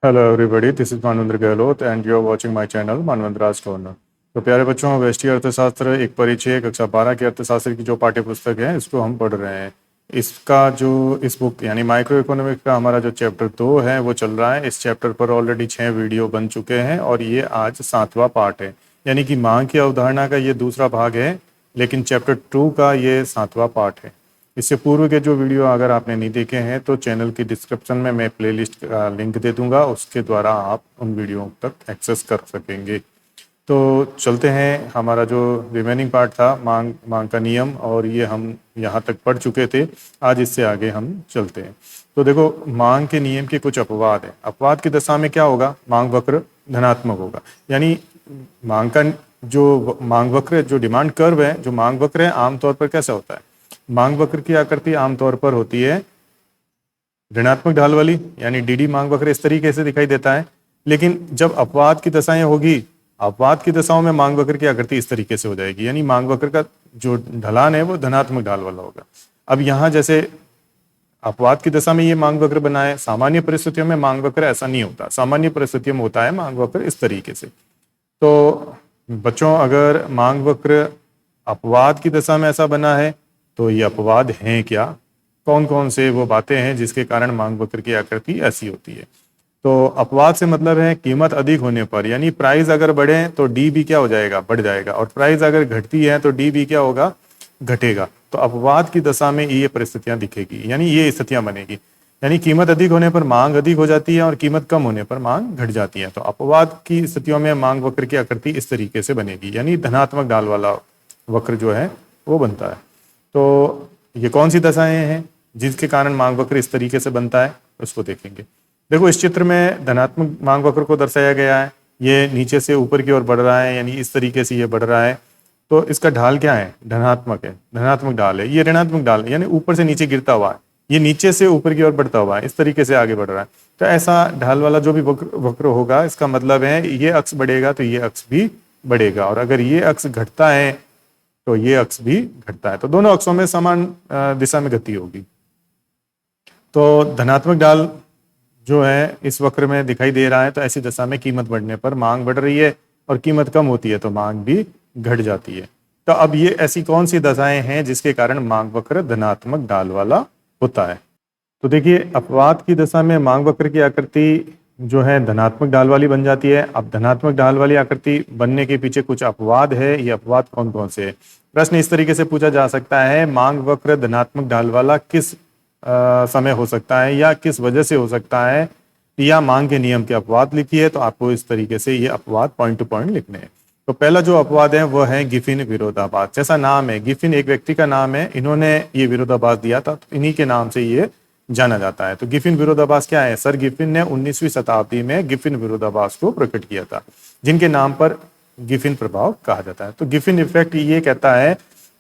Hello everybody, this is Manvendra Gehlot and you are watching my channel Manvendra's corner. तो प्यारे बच्चों, व्यष्टि अर्थशास्त्र एक परिचय कक्षा 12 के अर्थशास्त्र की जो पाठ्य पुस्तक है इसको हम पढ़ रहे हैं। इसका जो इस बुक यानी माइक्रो इकोनॉमिक्स का हमारा जो चैप्टर 2 है वो चल रहा है। इस चैप्टर पर ऑलरेडी 6 वीडियो बन चुके हैं और ये आज 7वां पार्ट है, यानी कि मांग की अवधारणा का ये दूसरा भाग है, लेकिन चैप्टर 2 का ये 7वां पार्ट है। इससे पूर्व के जो वीडियो अगर आपने नहीं देखे हैं तो चैनल की डिस्क्रिप्शन में मैं प्लेलिस्ट का लिंक दे दूंगा, उसके द्वारा आप उन वीडियो तक एक्सेस कर सकेंगे। तो चलते हैं, हमारा जो रिमेनिंग पार्ट था मांग का नियम, और ये हम यहाँ तक पढ़ चुके थे। आज इससे आगे हम चलते हैं। तो देखो, मांग के नियम के कुछ अपवाद है। अपवाद की दशा में क्या होगा? मांग वक्र धनात्मक होगा, यानी मांग वक्र जो डिमांड कर्व है, जो मांग वक्र है, आमतौर पर कैसा होता है? मांग वक्र की आकृति आमतौर पर होती है ऋणात्मक ढाल वाली, यानी डीडी मांग वक्र इस तरीके से दिखाई देता है। लेकिन जब अपवाद की दशाएं होगी, अपवाद की दशाओं में मांग वक्र की आकृति इस तरीके से हो जाएगी, यानी मांग वक्र का जो ढलान है वो धनात्मक ढाल वाला होगा। अब यहाँ जैसे अपवाद की दशा में ये मांग वक्र बना है, सामान्य परिस्थितियों में मांग वक्र ऐसा नहीं होता। सामान्य परिस्थितियों में होता है मांग वक्र इस तरीके से। तो बच्चों, अगर मांग वक्र अपवाद की दशा में ऐसा बना है तो ये अपवाद हैं क्या? कौन कौन से वो बातें हैं जिसके कारण मांग वक्र की आकृति ऐसी होती है? तो अपवाद से मतलब है कीमत अधिक होने पर, यानी प्राइस अगर बढ़े तो डी भी क्या हो जाएगा? बढ़ जाएगा। और प्राइस अगर घटती है तो डी भी क्या होगा? घटेगा। तो अपवाद की दशा में ये परिस्थितियां दिखेगी, यानी ये स्थितियां बनेगी, यानी कीमत अधिक होने पर मांग अधिक हो जाती है और कीमत कम होने पर मांग घट जाती है। तो अपवाद की स्थितियों में मांग वक्र की आकृति इस तरीके से बनेगी, यानी धनात्मक ढाल वाला वक्र जो है वो बनता है। तो ये कौन सी दशाएं हैं जिसके कारण मांग वक्र इस तरीके से बनता है, उसको देखेंगे। देखो, इस चित्र में धनात्मक मांग वक्र को दर्शाया गया है। ये नीचे से ऊपर की ओर बढ़ रहा है, यानी इस तरीके से ये बढ़ रहा है। तो इसका ढाल क्या है? धनात्मक है, धनात्मक ढाल है। ये ऋणात्मक ढाल है, यानी ऊपर से नीचे गिरता हुआ है। ये नीचे से ऊपर की ओर बढ़ता हुआ है, इस तरीके से आगे बढ़ रहा है। तो ऐसा ढाल वाला जो भी वक्र होगा, इसका मतलब है ये अक्ष बढ़ेगा तो ये अक्ष भी बढ़ेगा, और अगर ये अक्ष घटता है तो ये अक्ष भी घटता है। तो दोनों अक्षों में समान दिशा में गति होगी। तो धनात्मक ढाल जो है इस वक्र में दिखाई दे रहा है, तो ऐसी दशा में कीमत बढ़ने पर मांग बढ़ रही है और कीमत कम होती है तो मांग भी घट जाती है। तो अब ये ऐसी कौन सी दशाएं हैं जिसके कारण मांग वक्र धनात्मक ढाल वाला होता है? तो देखिए, अपवाद की दशा में मांग वक्र की आकृति जो है धनात्मक ढाल वाली बन जाती है। अब धनात्मक ढाल वाली आकृति बनने के पीछे कुछ अपवाद है। ये अपवाद कौन कौन से है? प्रश्न इस तरीके से पूछा जा सकता है, मांग वक्र धनात्मक ढाल वाला किस समय हो सकता है या किस वजह से हो सकता है, या मांग के नियम के अपवाद लिखिए। तो आपको इस तरीके से ये अपवाद पॉइंट टू पॉइंट लिखने हैं। तो पहला जो अपवाद है वो है गिफिन विरोधाभास। जैसा नाम है, गिफिन एक व्यक्ति का नाम है, इन्होंने ये विरोधाभास दिया था, तो इन्हीं के नाम से ये जाना जाता है। तो गिफिन विरोधाभास क्या है? सर गिफिन ने 19वीं शताब्दी में गिफिन विरोधाभास को प्रकट किया था, जिनके नाम पर गिफिन प्रभाव कहा जाता है। तो गिफिन इफेक्ट ये कहता है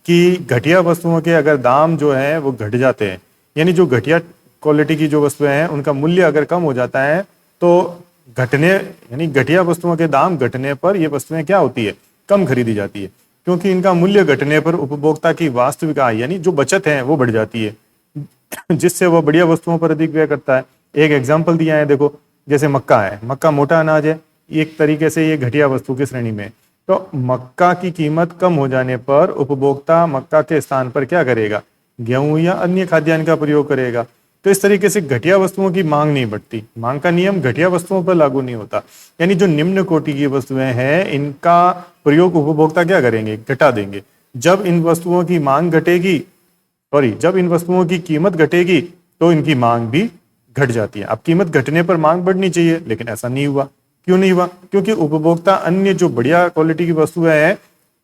कि घटिया वस्तुओं के अगर दाम जो है वो घट जाते हैं, यानी जो घटिया क्वालिटी की जो वस्तुएं हैं उनका मूल्य अगर कम हो जाता है तो यानी घटिया वस्तुओं के दाम घटने पर ये वस्तुएं क्या होती है? कम खरीदी जाती है, क्योंकि इनका मूल्य घटने पर उपभोक्ता की वास्तविक आय यानी जो बचत है वो बढ़ जाती है, जिससे वो बढ़िया वस्तुओं पर अधिक व्यय करता है। एक एग्जाम्पल दिया है, देखो, जैसे मक्का है, मक्का मोटा अनाज है, एक तरीके से ये घटिया वस्तु की श्रेणी में। तो मक्का की कीमत कम हो जाने पर उपभोक्ता मक्का के स्थान पर क्या करेगा? गेहूं या अन्य खाद्यान्न का प्रयोग करेगा। तो इस तरीके से घटिया वस्तुओं की मांग नहीं बढ़ती। मांग का नियम घटिया वस्तुओं पर लागू नहीं होता, यानी जो निम्न कोटि की वस्तुएं हैं इनका प्रयोग उपभोक्ता क्या करेंगे? घटा देंगे। जब इन वस्तुओं की मांग घटेगी, जब इन वस्तुओं की कीमत घटेगी तो इनकी मांग भी घट जाती है। अब कीमत घटने पर मांग बढ़नी चाहिए, लेकिन ऐसा नहीं हुआ। क्यों नहीं हुआ? क्योंकि उपभोक्ता अन्य जो बढ़िया क्वालिटी की वस्तुएं हैं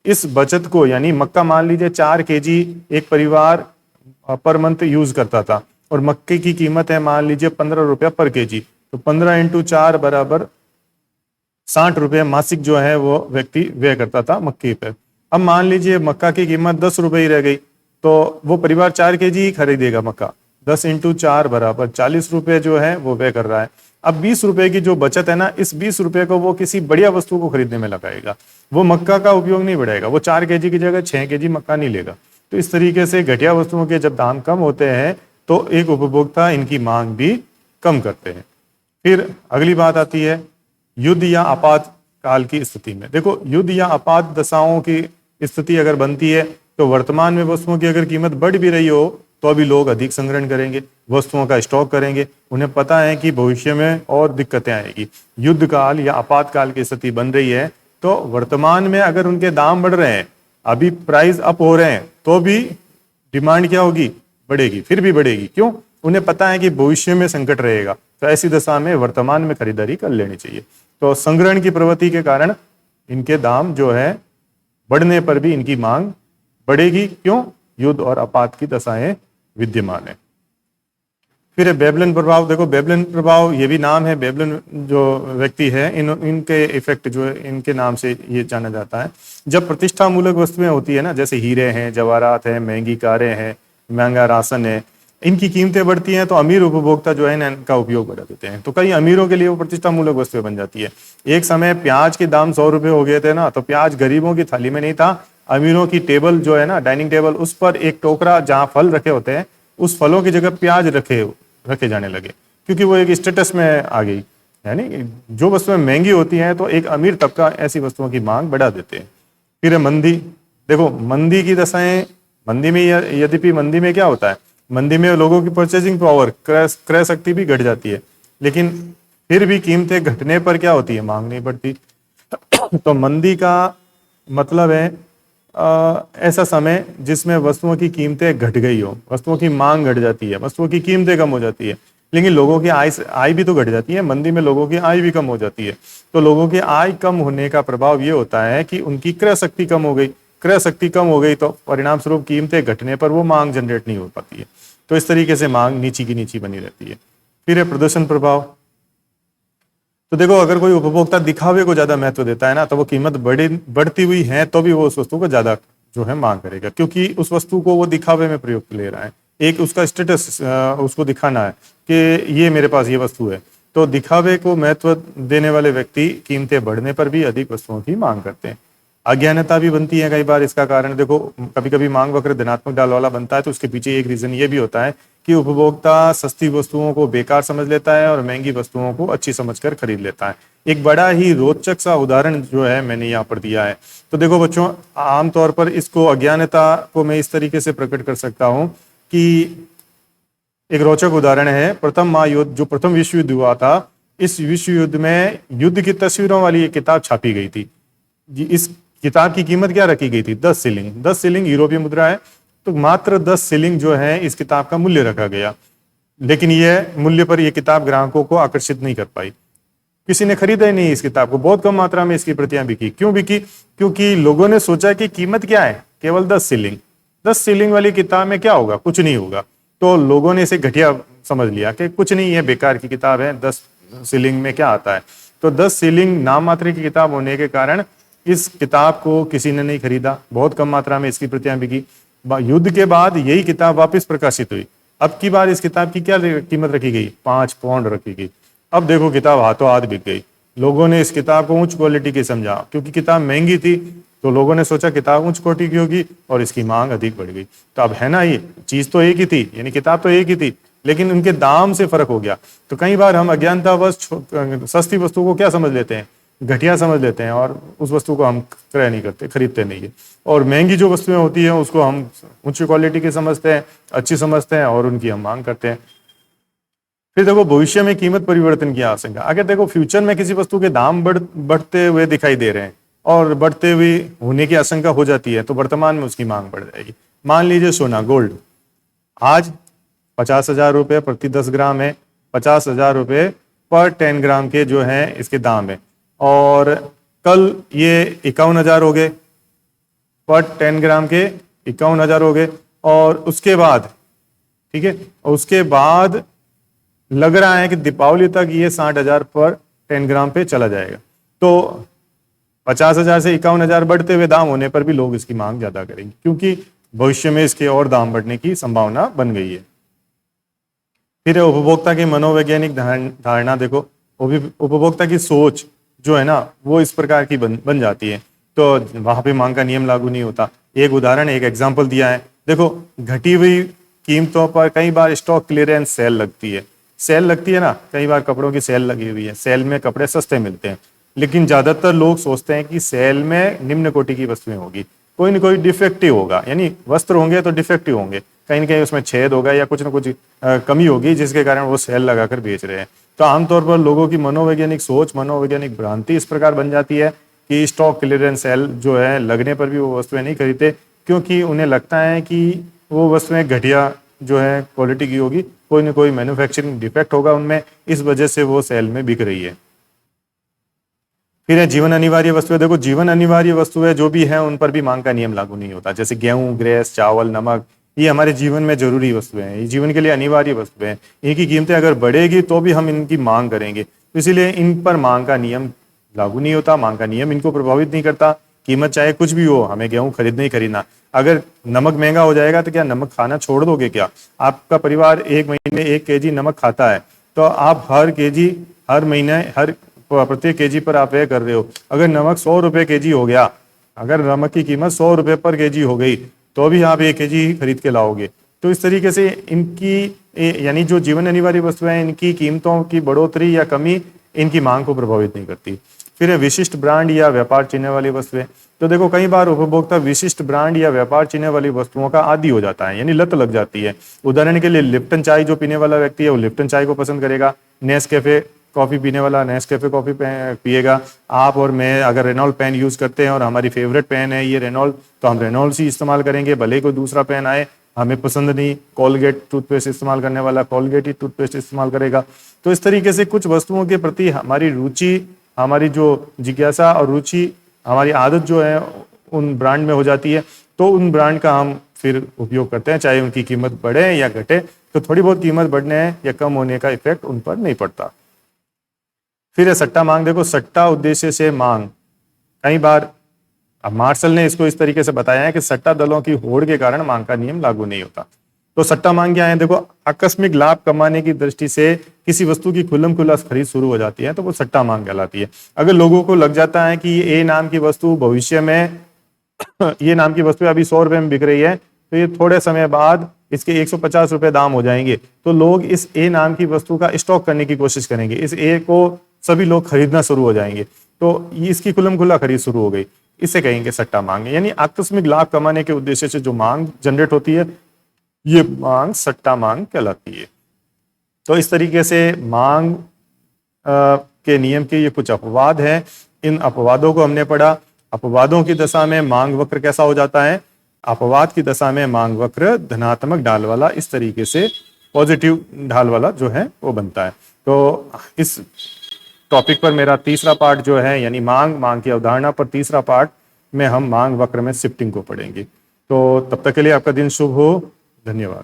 इस बचत को, यानी मक्का मान लीजिए 4 केजी एक परिवार पर मंथ यूज करता था, और मक्के की कीमत है मान लीजिए 15 रुपया पर केजी, तो 15 इंटू 4 बराबर 60 रुपये मासिक जो है वो व्यक्ति व्यय करता था मक्के पे। अब मान लीजिए मक्का की कीमत 10 रुपये ही रह गई, तो वो परिवार 4 केजी ही खरीदेगा मक्का। 10 इंटू 4 बराबर 40 रुपये जो है वो व्यय कर रहा है। अब 20 रुपए की जो बचत है ना, इस 20 रुपए को वो किसी बढ़िया वस्तु को खरीदने में लगाएगा। वो मक्का का उपयोग नहीं बढ़ाएगा, वो 4 केजी की जगह 6 केजी मक्का नहीं लेगा। तो इस तरीके से घटिया वस्तुओं के जब दाम कम होते हैं तो एक उपभोक्ता इनकी मांग भी कम करते हैं। फिर अगली बात आती है युद्ध या आपातकाल की स्थिति में। देखो, युद्ध या आपात दशाओं की स्थिति अगर बनती है तो वर्तमान में वस्तुओं की अगर कीमत बढ़ भी रही हो तो अभी लोग अधिक संग्रहण करेंगे, वस्तुओं का स्टॉक करेंगे। उन्हें पता है कि भविष्य में और दिक्कतें आएगी। युद्ध काल या आपातकाल की स्थिति बन रही है तो वर्तमान में अगर उनके दाम बढ़ रहे हैं, अभी प्राइस अप हो रहे हैं, तो भी डिमांड क्या होगी? बढ़ेगी, फिर भी बढ़ेगी। क्यों? उन्हें पता है कि भविष्य में संकट रहेगा। तो ऐसी दशा में वर्तमान में खरीदारी कर लेनी चाहिए। तो संग्रहण की प्रवृत्ति के कारण इनके दाम जो है बढ़ने पर भी इनकी मांग बढ़ेगी। क्यों? युद्ध और आपात की दशाएं विद्यमान है। फिर बेबलिन प्रभाव। देखो, बेबलिन प्रभाव ये भी नाम है, बेबलिन जो व्यक्ति है इनके इफेक्ट जो है इनके नाम से ये जाना जाता है। जब प्रतिष्ठा मूलक वस्तुएं होती है ना, जैसे हीरे हैं, जवाहरात हैं, महंगी कारें हैं, महंगा राशन है, इनकी कीमतें बढ़ती हैं तो अमीर उपभोक्ता जो है ना इनका उपयोग बढ़ा देते हैं। तो कई अमीरों के लिए वो प्रतिष्ठा मूलक वस्तुएं बन जाती है। एक समय प्याज के दाम 100 रुपए हो गए थे ना, तो प्याज गरीबों की थाली में नहीं था, अमीरों की टेबल जो है ना, डाइनिंग टेबल, उस पर एक टोकरा जहाँ फल रखे होते हैं, उस फलों की जगह प्याज रखे जाने लगे, क्योंकि वो एक स्टेटस में आ गई। यानी जो वस्तुएं महंगी होती हैं तो एक अमीर तबका ऐसी वस्तुओं की मांग बढ़ा देते हैं। फिर है मंदी। देखो, मंदी की दशाएं, मंदी में यद्यपि मंदी में क्या होता है, मंदी में लोगों की परचेजिंग पावर, क्रय शक्ति भी घट जाती है, लेकिन फिर भी कीमतें घटने पर क्या होती है? मांग नहीं बढ़ती। तो मंदी का मतलब है ऐसा समय जिसमें वस्तुओं की कीमतें घट गई हो, वस्तुओं की मांग घट जाती है, वस्तुओं की कीमतें कम हो जाती है, लेकिन लोगों की आय भी तो घट जाती है। मंदी में लोगों की आय भी कम हो जाती है। तो लोगों की आय कम होने का प्रभाव ये होता है कि उनकी क्रय शक्ति कम हो गई। क्रय शक्ति कम हो गई तो परिणाम स्वरूप कीमतें घटने पर वो मांग जनरेट नहीं हो पाती है। तो इस तरीके से मांग नीची की नीची बनी रहती है। फिर है प्रदर्शन प्रभाव। तो देखो, अगर कोई उपभोक्ता दिखावे को ज्यादा महत्व देता है ना, तो वो कीमत बढ़ती हुई है तो भी वो उस वस्तु को ज्यादा जो है मांग करेगा, क्योंकि उस वस्तु को वो दिखावे में प्रयोग ले रहा है। एक उसका स्टेटस उसको दिखाना है कि ये मेरे पास ये वस्तु है। तो दिखावे को महत्व देने वाले व्यक्ति कीमतें बढ़ने पर भी अधिक वस्तुओं की मांग करते हैं। अज्ञानता भी बनती है कई बार इसका कारण। देखो, कभी कभी मांग वक्र धनात्मक ढाल वाला बनता है तो उसके पीछे एक रीजन ये भी होता है कि उपभोक्ता सस्ती वस्तुओं को बेकार समझ लेता है और महंगी वस्तुओं को अच्छी समझकर खरीद लेता है। एक बड़ा ही रोचक सा उदाहरण जो है मैंने यहाँ पर दिया है। तो देखो बच्चों, आमतौर पर इसको अज्ञानता को मैं इस तरीके से प्रकट कर सकता हूँ कि एक रोचक उदाहरण है प्रथम महायुद्ध, जो प्रथम विश्व युद्ध हुआ था। इस विश्व युद्ध में युद्ध की तस्वीरों वाली एक किताब छापी गई थी। इस किताब की कीमत क्या रखी गई थी? 10 शिलिंग। 10 शिलिंग यूरोपीय मुद्रा है, तो मात्र 10 शिलिंग जो है इस किताब का मूल्य रखा गया। लेकिन यह मूल्य पर यह किताब ग्राहकों को आकर्षित नहीं कर पाई। किसी ने खरीदा ही नहीं इस किताब को। बहुत कम मात्रा में इसकी प्रतियां बिकी। क्यों बिकी? क्योंकि लोगों ने सोचा कि कीमत क्या है, केवल 10 शिलिंग। 10 शिलिंग वाली किताब में क्या होगा? कुछ नहीं होगा। तो लोगों ने इसे घटिया समझ लिया कि कुछ नहीं है, बेकार की किताब है, 10 शिलिंग में क्या आता है। तो 10 शिलिंग नाम मात्र की किताब होने के कारण इस किताब को किसी ने नहीं खरीदा। बहुत कम मात्रा में इसकी प्रतियां बिकी। युद्ध के बाद यही किताब वापस प्रकाशित हुई। अब की बार इस किताब की क्या कीमत रखी गई? 5 पाउंड रखी गई। अब देखो, किताब हाथों हाथ बिक गई। लोगों ने इस किताब को उच्च क्वालिटी की समझा, क्योंकि किताब महंगी थी तो लोगों ने सोचा किताब उच्च कोटि की होगी और इसकी मांग अधिक बढ़ गई। तो अब है ना, ये चीज तो एक ही थी, यानी किताब तो एक ही थी, लेकिन उनके दाम से फर्क हो गया। तो कई बार हम अज्ञानतावश सस्ती वस्तु को क्या समझ लेते हैं? घटिया समझ लेते हैं और उस वस्तु को हम क्रय नहीं करते, खरीदते नहीं है। और महंगी जो वस्तुएं होती हैं उसको हम उच्च क्वालिटी की समझते हैं, अच्छी समझते हैं और उनकी हम मांग करते हैं। फिर देखो, भविष्य में कीमत परिवर्तन की आशंका। अगर देखो, फ्यूचर में किसी वस्तु के दाम बढ़ते हुए दिखाई दे रहे हैं और बढ़ते हुए होने की आशंका हो जाती है तो वर्तमान में उसकी मांग बढ़ जाएगी। मान लीजिए सोना, गोल्ड, आज 50,000 रुपये प्रति 10 ग्राम है। 50,000 रुपये पर 10 ग्राम के जो है इसके दाम है, और कल ये 51,000 हो गए, पर 10 ग्राम के 51,000 हो गए। और उसके बाद, ठीक है, उसके बाद लग रहा है कि दीपावली तक ये 60,000 पर 10 ग्राम पे चला जाएगा। तो 50,000 से 51,000 बढ़ते हुए दाम होने पर भी लोग इसकी मांग ज्यादा करेंगे, क्योंकि भविष्य में इसके और दाम बढ़ने की संभावना बन गई है। फिर उपभोक्ता की मनोवैज्ञानिक धारणा। देखो, उपभोक्ता की सोच जो है ना वो इस प्रकार की बन जाती है, तो वहां पे मांग का नियम लागू नहीं होता। एक उदाहरण, एक एग्जांपल दिया है। देखो, घटी हुई कीमतों पर कई बार स्टॉक क्लियरेंस सेल लगती है। सेल लगती है ना, कई बार कपड़ों की सेल लगी हुई है, सेल में कपड़े सस्ते मिलते हैं, लेकिन ज्यादातर लोग सोचते हैं कि सेल में निम्न कोटि की वस्तुएं होगी, कोई ना कोई डिफेक्टिव होगा, यानी वस्त्र होंगे तो डिफेक्टिव होंगे, कहीं ना कहीं उसमें छेद होगा या कुछ ना कुछ कमी होगी जिसके कारण वो सेल लगाकर बेच रहे हैं। तो आमतौर पर लोगों की मनोवैज्ञानिक सोच, मनोवैज्ञानिक भ्रांति इस प्रकार बन जाती है कि स्टॉक क्लियरेंस सेल जो है लगने पर भी वो वस्तुएं नहीं खरीदते, क्योंकि उन्हें लगता है कि वो वस्तुएं घटिया जो है क्वालिटी की होगी, कोई ना कोई मैन्युफैक्चरिंग डिफेक्ट होगा उनमें, इस वजह से वो सेल में बिक रही है। फिर है जीवन अनिवार्य वस्तुएं। देखो जीवन अनिवार्य वस्तुएं जो भी है उन पर भी मांग का नियम लागू नहीं होता, जैसे गेहूं, ग्रेस, चावल, नमक, ये हमारे जीवन में जरूरी वस्तुएं हैं, ये जीवन के लिए अनिवार्य वस्तुएं हैं, इनकी कीमतें अगर बढ़ेगी तो भी हम इनकी मांग करेंगे, तो इसीलिए इन पर मांग का नियम लागू नहीं होता, मांग का नियम इनको प्रभावित नहीं करता। कीमत चाहे कुछ भी हो, हमें गेहूं खरीदना ही खरीदना। अगर नमक महंगा हो जाएगा तो क्या नमक खाना छोड़ दोगे क्या? आपका परिवार एक महीने 1 kg नमक खाता है, तो आप हर महीने प्रत्येक केजी पर आप व्यय कर रहे हो। अगर नमक 100 रुपए केजी हो गया, अगर नमक की कीमत 100 रुपए पर केजी हो गई, तो भी आप 1 kg ही खरीद के लाओगे। तो इस तरीके से इनकी यानी जो जीवन अनिवार्य वस्तुएं हैं, इनकी कीमतों की बढ़ोतरी या कमी इनकी मांग को प्रभावित नहीं करती। फिर है विशिष्ट ब्रांड या व्यापार चिन्ह वाली वस्तुएं। तो देखो कई बार उपभोक्ता विशिष्ट ब्रांड या व्यापार चिन्ह वाली वस्तुओं का आदी हो जाता है, यानी लत लग जाती है। उदाहरण के लिए लिप्टन चाय जो पीने वाला व्यक्ति है वो लिप्टन चाय को पसंद करेगा, नेस्कैफे कॉफी पीने वाला नेस्कैफे कॉफी पिएगा। आप और मैं अगर रेनॉल्ड पेन यूज करते हैं और हमारी फेवरेट पेन है ये रेनॉल्ड, तो हम रेनॉल्ड ही इस्तेमाल करेंगे, भले ही कोई दूसरा पेन आए हमें पसंद नहीं। कोलगेट टूथपेस्ट इस्तेमाल करने वाला कोलगेट ही टूथपेस्ट इस्तेमाल करेगा। तो इस तरीके से कुछ वस्तुओं के प्रति हमारी रुचि, हमारी जो जिज्ञासा और रुचि, हमारी आदत जो है उन ब्रांड में हो जाती है, तो उन ब्रांड का हम फिर उपयोग करते हैं, चाहे उनकी कीमत बढ़े या घटे। तो थोड़ी बहुत कीमत बढ़ने या कम होने का इफेक्ट उन पर नहीं पड़ता। फिर है सट्टा मांग। देखो सट्टा उद्देश्य से मांग, कई बार अब मार्शल ने इसको इस तरीके से बताया है कि सट्टा दलों की होड़ के कारण मांग का नियम लागू नहीं होता। तो सट्टा मांग क्या है? देखो आकस्मिक लाभ कमाने की दृष्टि से किसी वस्तु की खुल्लम खुल्ला खरीद शुरू हो जाती है, तो वो सट्टा मांग कहलाती है। अगर लोगों को लग जाता है कि ये नाम की वस्तु भविष्य में ये नाम की वस्तु अभी 100 रुपए में बिक रही है, तो ये थोड़े समय बाद इसके 150 रुपए दाम हो जाएंगे, तो लोग इस ए नाम की वस्तु का स्टॉक करने की कोशिश करेंगे, इस ए को सभी लोग खरीदना शुरू हो जाएंगे, तो इसकी खुल्लम खुल्ला खरीद शुरू हो गई, इसे कहेंगे सट्टा मांग। यानी आकस्मिक लाभ कमाने के उद्देश्य से जो मांग जनरेट होती है, ये मांग सट्टा मांग कहलाती है। तो इस तरीके से मांग के नियम के ये कुछ अपवाद हैं, इन अपवादों को हमने पढ़ा। अपवादों की दशा में मांग वक्र कैसा हो जाता है? अपवाद की दशा में मांग वक्र धनात्मक ढाल वाला, इस तरीके से पॉजिटिव ढाल वाला जो है वो बनता है। तो इस टॉपिक पर मेरा तीसरा पार्ट जो है, यानी मांग की अवधारणा पर तीसरा पार्ट में हम मांग वक्र में शिफ्टिंग को पढ़ेंगे। तो तब तक के लिए आपका दिन शुभ हो। धन्यवाद।